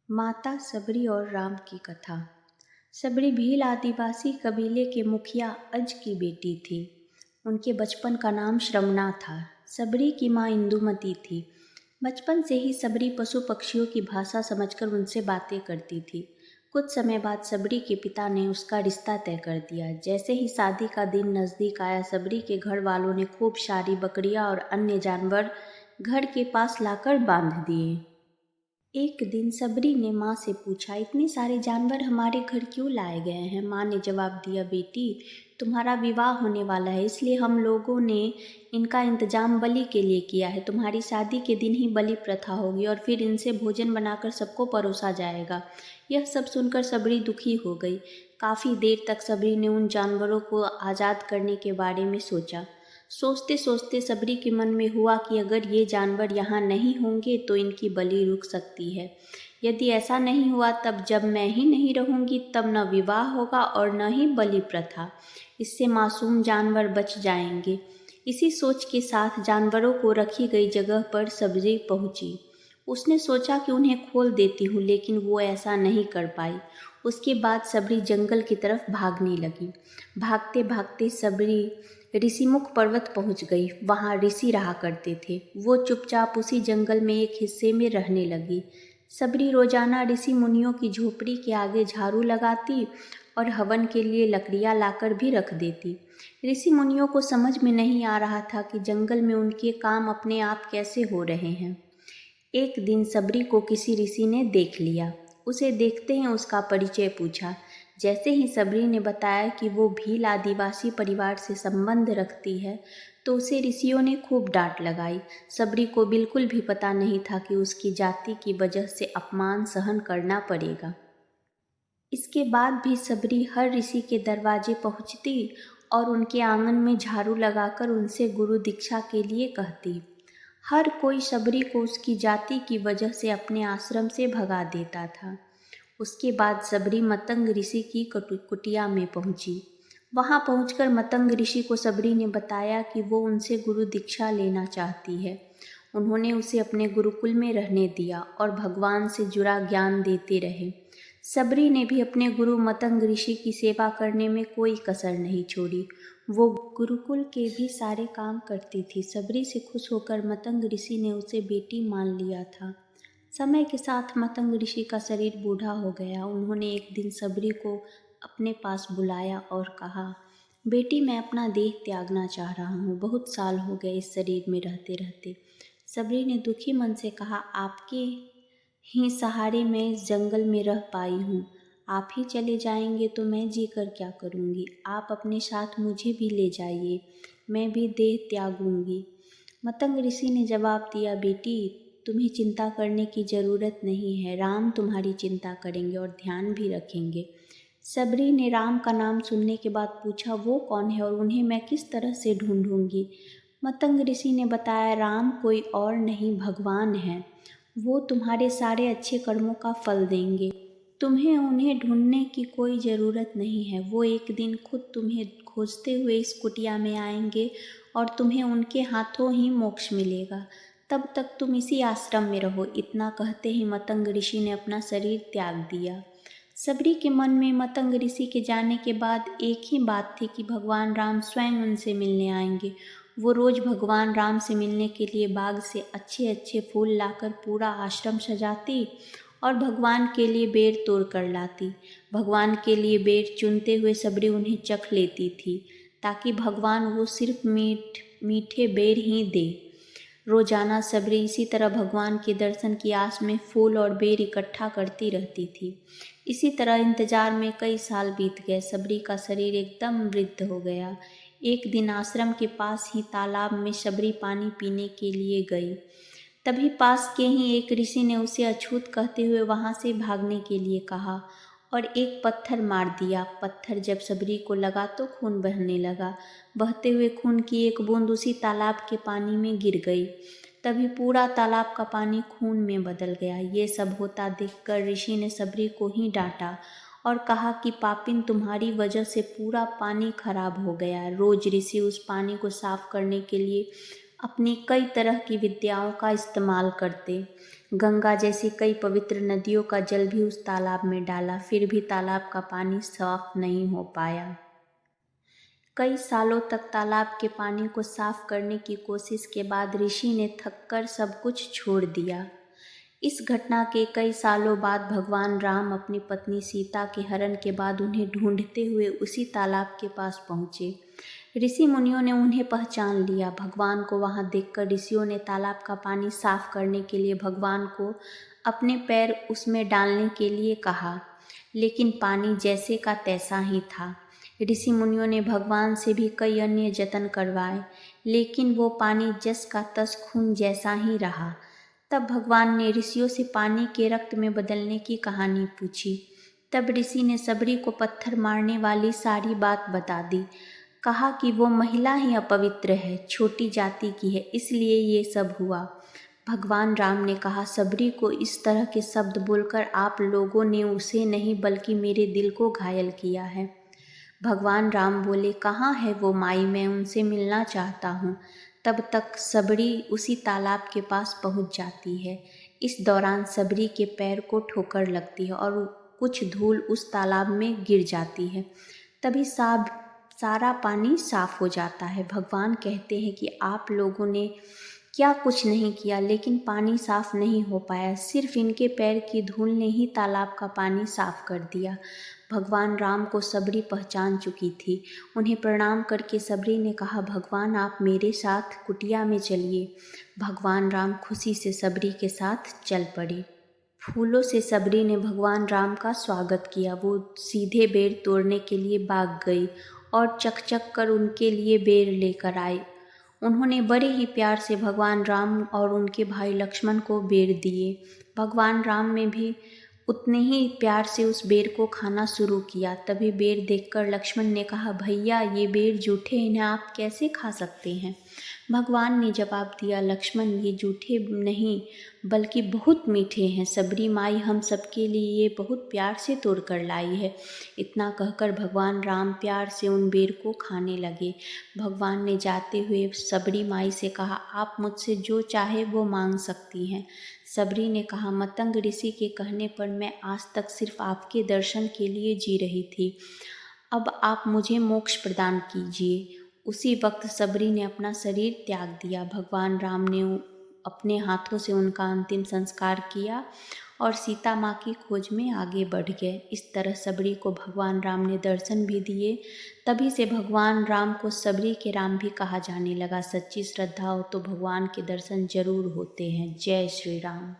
माता सबरी और राम की कथा। सबरी भील आदिवासी कबीले के मुखिया अज की बेटी थी। उनके बचपन का नाम श्रवणा था। सबरी की माँ इंदुमती थी। बचपन से ही सबरी पशु पक्षियों की भाषा समझकर उनसे बातें करती थी। कुछ समय बाद सबरी के पिता ने उसका रिश्ता तय कर दिया। जैसे ही शादी का दिन नज़दीक आया, सबरी के घर वालों ने खूब सारी बकरियां और अन्य जानवर घर के पास लाकर बांध दिए। एक दिन सबरी ने माँ से पूछा, इतने सारे जानवर हमारे घर क्यों लाए गए हैं? माँ ने जवाब दिया, बेटी, तुम्हारा विवाह होने वाला है, इसलिए हम लोगों ने इनका इंतजाम बलि के लिए किया है। तुम्हारी शादी के दिन ही बलि प्रथा होगी और फिर इनसे भोजन बनाकर सबको परोसा जाएगा। यह सब सुनकर सबरी दुखी हो गई। काफ़ी देर तक सबरी ने उन जानवरों को आज़ाद करने के बारे में सोचा। सोचते सोचते सबरी के मन में हुआ कि अगर ये जानवर यहाँ नहीं होंगे तो इनकी बलि रुक सकती है। यदि ऐसा नहीं हुआ तब जब मैं ही नहीं रहूँगी तब न विवाह होगा और न ही बलि प्रथा। इससे मासूम जानवर बच जाएंगे। इसी सोच के साथ जानवरों को रखी गई जगह पर सबरी पहुँची। उसने सोचा कि उन्हें खोल देती हूँ, लेकिन वो ऐसा नहीं कर पाई। उसके बाद सबरी जंगल की तरफ भागने लगी। भागते भागते सबरी ऋषिमुख पर्वत पहुंच गई। वहां ऋषि रहा करते थे। वो चुपचाप उसी जंगल में एक हिस्से में रहने लगी। सबरी रोजाना ऋषि मुनियों की झोपड़ी के आगे झाड़ू लगाती और हवन के लिए लकड़ियां लाकर भी रख देती। ऋषि मुनियों को समझ में नहीं आ रहा था कि जंगल में उनके काम अपने आप कैसे हो रहे हैं। एक दिन सबरी को किसी ऋषि ने देख लिया। उसे देखते ही उसका परिचय पूछा। जैसे ही सबरी ने बताया कि वो भील आदिवासी परिवार से संबंध रखती है, तो उसे ऋषियों ने खूब डांट लगाई। सबरी को बिल्कुल भी पता नहीं था कि उसकी जाति की वजह से अपमान सहन करना पड़ेगा। इसके बाद भी सबरी हर ऋषि के दरवाजे पहुंचती और उनके आंगन में झाड़ू लगाकर उनसे गुरु दीक्षा के लिए कहती। हर कोई सबरी को उसकी जाति की वजह से अपने आश्रम से भगा देता था। उसके बाद सबरी मतंग ऋषि की कुटिया में पहुंची। वहां पहुंचकर मतंग ऋषि को सबरी ने बताया कि वो उनसे गुरु दीक्षा लेना चाहती है। उन्होंने उसे अपने गुरुकुल में रहने दिया और भगवान से जुड़ा ज्ञान देते रहे। सबरी ने भी अपने गुरु मतंग ऋषि की सेवा करने में कोई कसर नहीं छोड़ी। वो गुरुकुल के भी सारे काम करती थी। सबरी से खुश होकर मतंग ऋषि ने उसे बेटी मान लिया था। समय के साथ मतंग ऋषि का शरीर बूढ़ा हो गया। उन्होंने एक दिन सबरी को अपने पास बुलाया और कहा, बेटी, मैं अपना देह त्यागना चाह रहा हूँ। बहुत साल हो गए इस शरीर में रहते रहते। सबरी ने दुखी मन से कहा, आपके ही सहारे मैं इस जंगल में रह पाई हूँ। आप ही चले जाएंगे तो मैं जी कर क्या करूँगी? आप अपने साथ मुझे भी ले जाइए, मैं भी देह त्यागूंगी। मतंग ऋषि ने जवाब दिया, बेटी, तुम्हें चिंता करने की ज़रूरत नहीं है। राम तुम्हारी चिंता करेंगे और ध्यान भी रखेंगे। सबरी ने राम का नाम सुनने के बाद पूछा, वो कौन है और उन्हें मैं किस तरह से ढूंढूंगी? मतंग ऋषि ने बताया, राम कोई और नहीं, भगवान है। वो तुम्हारे सारे अच्छे कर्मों का फल देंगे। तुम्हें उन्हें ढूंढने की कोई ज़रूरत नहीं है। वो एक दिन खुद तुम्हें खोजते हुए इस कुटिया में आएंगे और तुम्हें उनके हाथों ही मोक्ष मिलेगा। तब तक तुम इसी आश्रम में रहो। इतना कहते ही मतंग ऋषि ने अपना शरीर त्याग दिया। सबरी के मन में मतंग ऋषि के जाने के बाद एक ही बात थी कि भगवान राम स्वयं उनसे मिलने आएंगे। वो रोज़ भगवान राम से मिलने के लिए बाग से अच्छे अच्छे फूल लाकर पूरा आश्रम सजाती और भगवान के लिए बेर तोड़ कर लाती। भगवान के लिए बेर चुनते हुए सबरी उन्हें चख लेती थी, ताकि भगवान वो सिर्फ मीठे बेर ही दे। रोजाना सबरी इसी तरह भगवान के दर्शन की आस में फूल और बेर इकट्ठा करती रहती थी। इसी तरह इंतजार में कई साल बीत गए। सबरी का शरीर एकदम वृद्ध हो गया। एक दिन आश्रम के पास ही तालाब में सबरी पानी पीने के लिए गई। तभी पास के ही एक ऋषि ने उसे अछूत कहते हुए वहां से भागने के लिए कहा और एक पत्थर मार दिया। पत्थर जब सबरी को लगा तो खून बहने लगा। बहते हुए खून की एक बूंद उसी तालाब के पानी में गिर गई। तभी पूरा तालाब का पानी खून में बदल गया। ये सब होता देखकर ऋषि ने सबरी को ही डांटा और कहा कि पापिन, तुम्हारी वजह से पूरा पानी खराब हो गया। रोज ऋषि उस पानी को साफ करने के लिए अपनी कई तरह की विद्याओं का इस्तेमाल करते, गंगा जैसी कई पवित्र नदियों का जल भी उस तालाब में डाला, फिर भी तालाब का पानी साफ नहीं हो पाया। कई सालों तक तालाब के पानी को साफ करने की कोशिश के बाद ऋषि ने थककर सब कुछ छोड़ दिया। इस घटना के कई सालों बाद भगवान राम अपनी पत्नी सीता के हरण के बाद उन्हें ढूंढते हुए उसी तालाब के पास पहुँचे। ऋषि मुनियों ने उन्हें पहचान लिया। भगवान को वहां देखकर ऋषियों ने तालाब का पानी साफ करने के लिए भगवान को अपने पैर उसमें डालने के लिए कहा, लेकिन पानी जैसे का तैसा ही था। ऋषि मुनियों ने भगवान से भी कई अन्य जतन करवाए, लेकिन वो पानी जस का तस खून जैसा ही रहा। तब भगवान ने ऋषियों से पानी के रक्त में बदलने की कहानी पूछी। तब ऋषि ने सबरी को पत्थर मारने वाली सारी बात बता दी। कहा कि वो महिला ही अपवित्र है, छोटी जाति की है, इसलिए ये सब हुआ। भगवान राम ने कहा, सबरी को इस तरह के शब्द बोलकर आप लोगों ने उसे नहीं बल्कि मेरे दिल को घायल किया है। भगवान राम बोले, कहाँ है वो माई, मैं उनसे मिलना चाहता हूँ। तब तक सबरी उसी तालाब के पास पहुँच जाती है। इस दौरान सबरी के पैर को ठोकर लगती है और कुछ धूल उस तालाब में गिर जाती है। तभी सारा पानी साफ हो जाता है। भगवान कहते हैं कि आप लोगों ने क्या कुछ नहीं किया, लेकिन पानी साफ नहीं हो पाया। सिर्फ इनके पैर की धूल ने ही तालाब का पानी साफ कर दिया। भगवान राम को सबरी पहचान चुकी थी। उन्हें प्रणाम करके सबरी ने कहा, भगवान आप मेरे साथ कुटिया में चलिए। भगवान राम खुशी से सबरी के साथ चल पड़े। फूलों से सबरी ने भगवान राम का स्वागत किया। वो सीधे बेर तोड़ने के लिए भाग गई और चक कर उनके लिए बेर लेकर आई। उन्होंने बड़े ही प्यार से भगवान राम और उनके भाई लक्ष्मण को बेर दिए। भगवान राम ने भी उतने ही प्यार से उस बेर को खाना शुरू किया। तभी बेर देखकर लक्ष्मण ने कहा, भैया ये बेर जूठे, इन्हें आप कैसे खा सकते हैं? भगवान ने जवाब दिया, लक्ष्मण ये जूठे नहीं बल्कि बहुत मीठे हैं। सबरी माई हम सबके लिए ये बहुत प्यार से तोड़ कर लाई है। इतना कहकर भगवान राम प्यार से उन बेर को खाने लगे। भगवान ने जाते हुए सबरी माई से कहा, आप मुझसे जो चाहे वो मांग सकती हैं। सबरी ने कहा, मतंग ऋषि के कहने पर मैं आज तक सिर्फ आपके दर्शन के लिए जी रही थी, अब आप मुझे मोक्ष प्रदान कीजिए। उसी वक्त सबरी ने अपना शरीर त्याग दिया। भगवान राम ने अपने हाथों से उनका अंतिम संस्कार किया और सीता माँ की खोज में आगे बढ़ गए। इस तरह सबरी को भगवान राम ने दर्शन भी दिए। तभी से भगवान राम को सबरी के राम भी कहा जाने लगा। सच्ची श्रद्धा हो तो भगवान के दर्शन जरूर होते हैं। जय श्री राम।